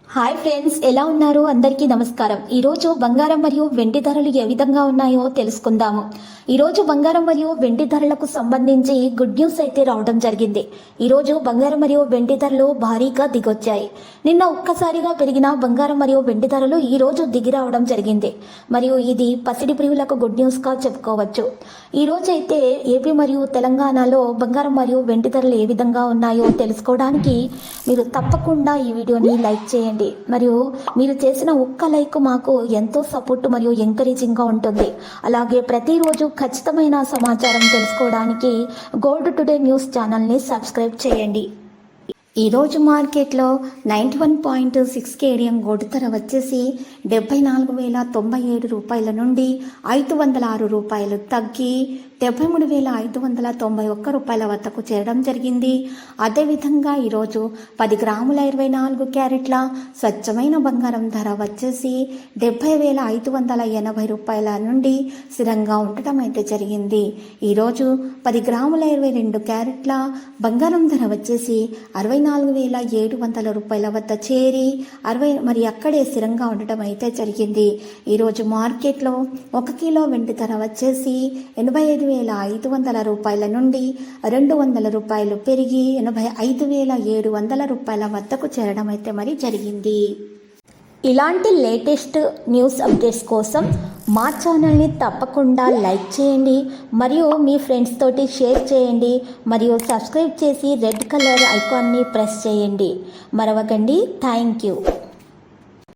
Hi friends, ఎలా ఉన్నారు? అందరికీ నమస్కారం. ఈరోజు బంగారం మరియు వెండి ధరలు ఏ విధంగా ఉన్నాయో తెలుసుకుందాము. ఈరోజు బంగారం మరియు వెండి ధరలకు సంబంధించి గుడ్ న్యూస్ అయితే రావడం జరిగింది. ఈరోజు బంగారం మరియు వెండి ధరలు భారీగా దిగొచ్చాయి. నిన్న ఒక్కసారిగా పెరిగిన బంగారం మరియు వెండి ధరలు ఈరోజు దిగి రావడం జరిగింది. మరియు ఇది పసిడి ప్రియులకు గుడ్ న్యూస్గా చెప్పుకోవచ్చు. ఈరోజు అయితే ఏపీ మరియు తెలంగాణలో బంగారం మరియు వెండి ధరలు ఏ విధంగా ఉన్నాయో తెలుసుకోవడానికి మీరు తప్పకుండా ఈ వీడియోని లైక్ చేయండి. మరియు మీరు చేసిన ఒక్క లైక్ మాకు ఎంతో సపోర్ట్ మరియు ఎంకరేజింగ్గా ఉంటుంది. అలాగే ప్రతిరోజు ఖచ్చితమైన సమాచారం తెలుసుకోవడానికి గోల్డ్ టుడే న్యూస్ ఛానల్ని సబ్స్క్రైబ్ చేయండి. ఈరోజు మార్కెట్లో 91.6 కేడియం గోల్డ్ ధర వచ్చేసి 74,097 రూపాయల నుండి 506 రూపాయలు తగ్గి 73,591 రూపాయల వద్దకు చేరడం జరిగింది. అదేవిధంగా ఈరోజు 10 గ్రాముల 24 క్యారెట్ల స్వచ్ఛమైన బంగారం ధర వచ్చేసి 70,580 రూపాయల నుండి స్థిరంగా ఉండటం అయితే జరిగింది. ఈరోజు 10 గ్రాముల 22 క్యారెట్ల బంగారం ధర వచ్చేసి 64,700 రూపాయల వద్ద చేరి మరి అక్కడే స్థిరంగా ఉండటం అయితే జరిగింది. ఈరోజు మార్కెట్లో 1 కిలో వెండి ధర వచ్చేసి 85,500 రూపాయల నుండి 200 రూపాయలు పెరిగి 85,700 రూపాయల వద్దకు చేరడం అయితే మరి జరిగింది. ఇలాంటి లేటెస్ట్ న్యూస్ అప్డేట్స్ కోసం మా ఛానల్ని తప్పకుండా లైక్ చేయండి మరియు మీ ఫ్రెండ్స్ తోటి షేర్ చేయండి మరియు సబ్స్క్రైబ్ చేసి రెడ్ కలర్ ఐకాన్ని ప్రెస్ చేయండి. మరవకండి. Thank you.